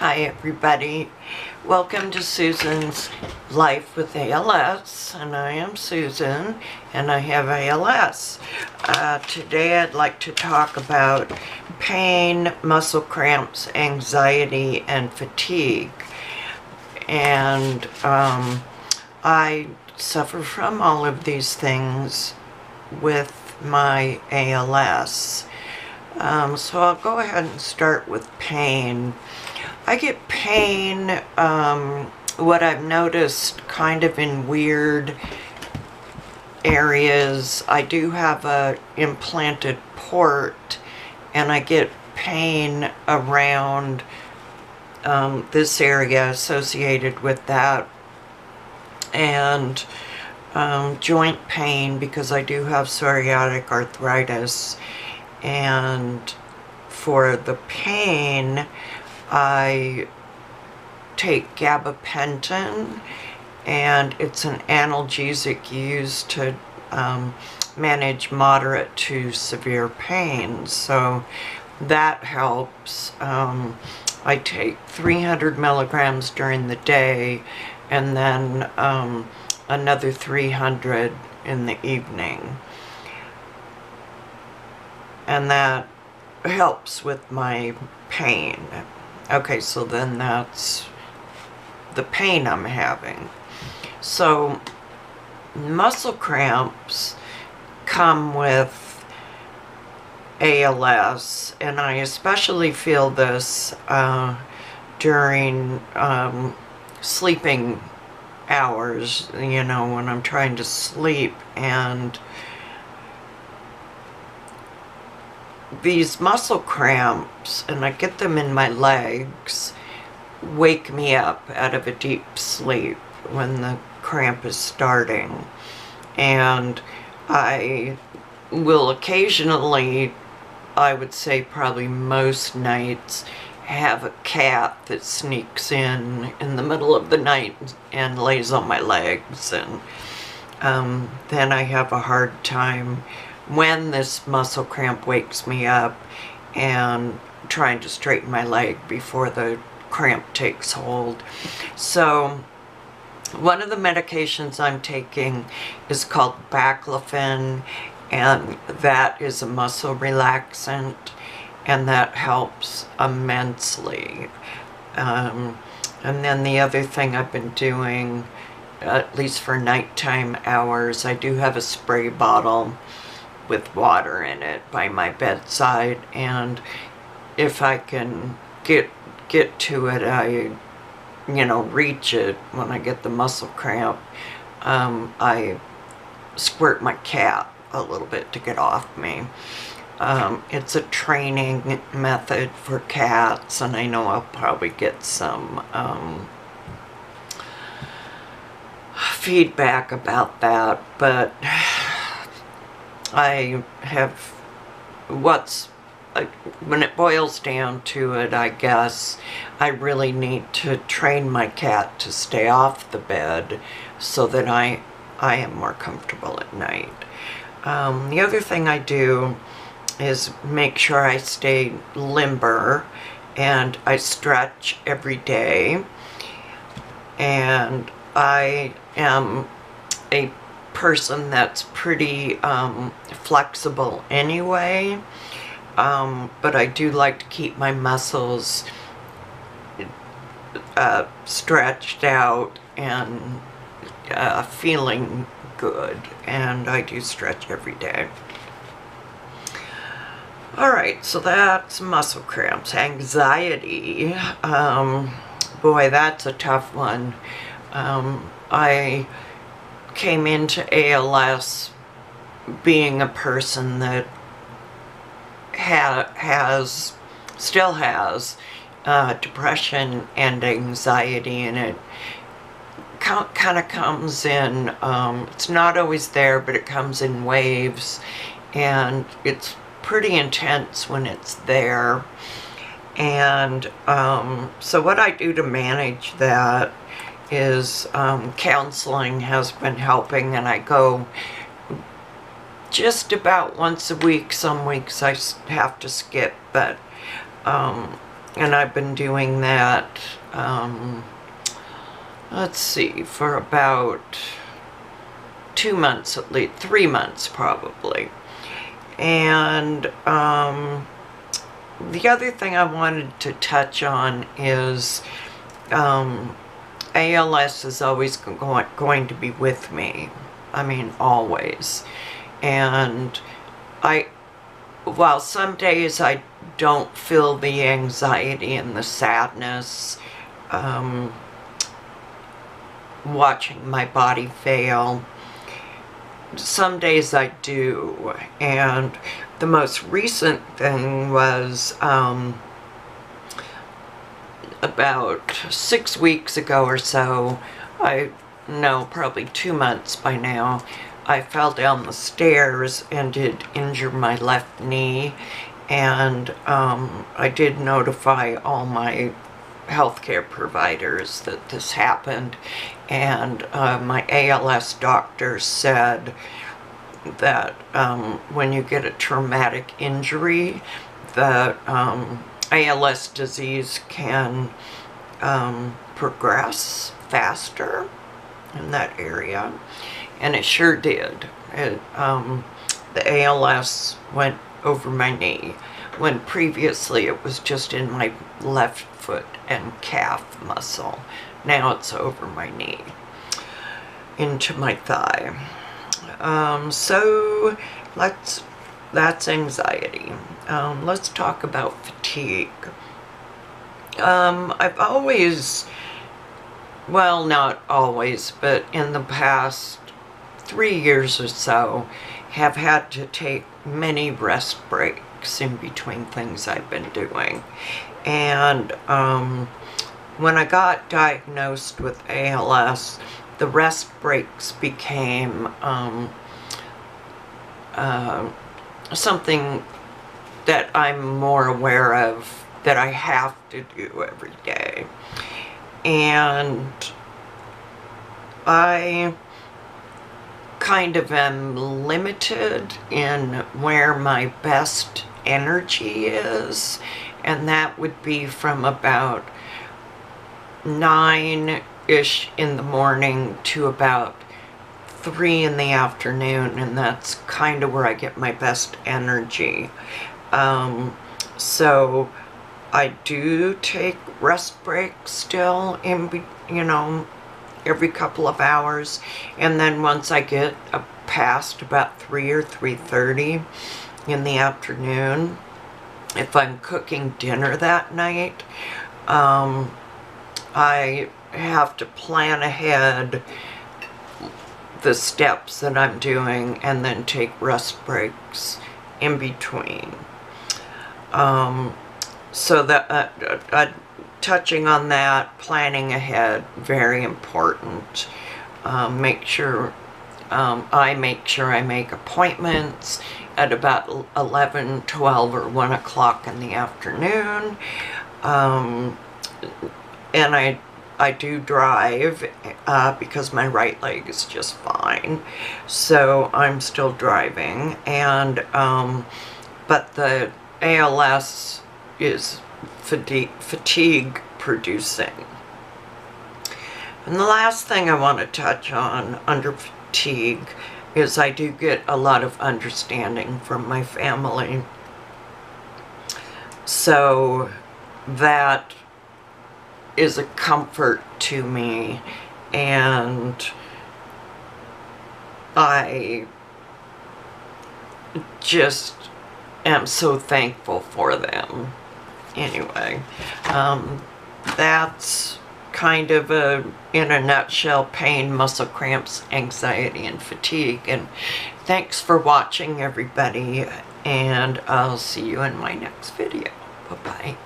Hi everybody, welcome to Susan's Life with ALS, and I am Susan and I have ALS. Today I'd like to talk about pain, muscle cramps, anxiety, and fatigue. And I suffer from all of these things with my ALS. So I'll go ahead and start with pain. I get pain, what I've noticed, kind of in weird areas. I do have a implanted port, and I get pain around this area associated with that, and joint pain because I do have psoriatic arthritis. And for the pain, I take gabapentin, and it's an analgesic used to manage moderate to severe pain. So that helps. I take 300 milligrams during the day, and then another 300 in the evening. And that helps with my pain. Okay, so then that's the pain I'm having. So muscle cramps come with ALS, and I especially feel this during sleeping hours, when I'm trying to sleep. And these muscle cramps, and I get them in my legs, wake me up out of a deep sleep when the cramp is starting. And I will occasionally, I would say probably most nights, have a cat that sneaks in the middle of the night and lays on my legs. And then I have a hard time when this muscle cramp wakes me up and trying to straighten my leg before the cramp takes hold. So one of the medications I'm taking is called baclofen, and that is a muscle relaxant, and that helps immensely. And then the other thing I've been doing, at least for nighttime hours, I do have a spray bottle with water in it by my bedside, and if I can get to it, I reach it when I get the muscle cramp. I squirt my cat a little bit to get off me. It's a training method for cats, and I know I'll probably get some feedback about that, but I have when it boils down to it, I guess I really need to train my cat to stay off the bed so that I am more comfortable at night. The other thing I do is make sure I stay limber, and I stretch every day. And I am a person that's pretty flexible anyway, but I do like to keep my muscles stretched out and feeling good, and I do stretch every day. Alright, so that's muscle cramps. Anxiety, boy, that's a tough one. I came into ALS being a person that still has depression and anxiety, and it kind of comes in, it's not always there, but it comes in waves, and it's pretty intense when it's there. And so what I do to manage that is counseling has been helping, and I go just about once a week. Some weeks I have to skip, but And I've been doing that, let's see, for about 2 months at least, 3 months probably. And the other thing I wanted to touch on is ALS is always going to be with me. I mean, always. And while some days I don't feel the anxiety and the sadness, watching my body fail, some days I do. And the most recent thing was about 6 weeks ago or so, probably 2 months by now, I fell down the stairs and did injure my left knee, and I did notify all my healthcare providers that this happened, and my ALS doctor said that when you get a traumatic injury, the ALS disease can progress faster in that area, and it sure did. The ALS went over my knee, when previously it was just in my left foot and calf muscle. Now it's over my knee, into my thigh. So that's anxiety. Let's talk about fatigue. I've always, well, not always, but in the past 3 years or so, have had to take many rest breaks in between things I've been doing. And when I got diagnosed with ALS, the rest breaks became something that I'm more aware of, that I have to do every day. And I kind of am limited in where my best energy is, and that would be from about 9-ish in the morning to about 3 in the afternoon, and that's kind of where I get my best energy. So I do take rest breaks still every couple of hours, and then once I get past about 3 or 3:30 in the afternoon, if I'm cooking dinner that night, I have to plan ahead the steps that I'm doing and then take rest breaks in between. So that touching on that, planning ahead, very important. Make sure I make appointments at about 11, 12, or 1 o'clock in the afternoon. And I do drive because my right leg is just fine, so I'm still driving. And but the ALS is fatigue producing. And the last thing I want to touch on under fatigue is I do get a lot of understanding from my family. So that is a comfort to me, and I just am so thankful for them. Anyway, that's kind of in a nutshell, pain, muscle cramps, anxiety, and fatigue. And thanks for watching, everybody, and I'll see you in my next video. Bye-bye.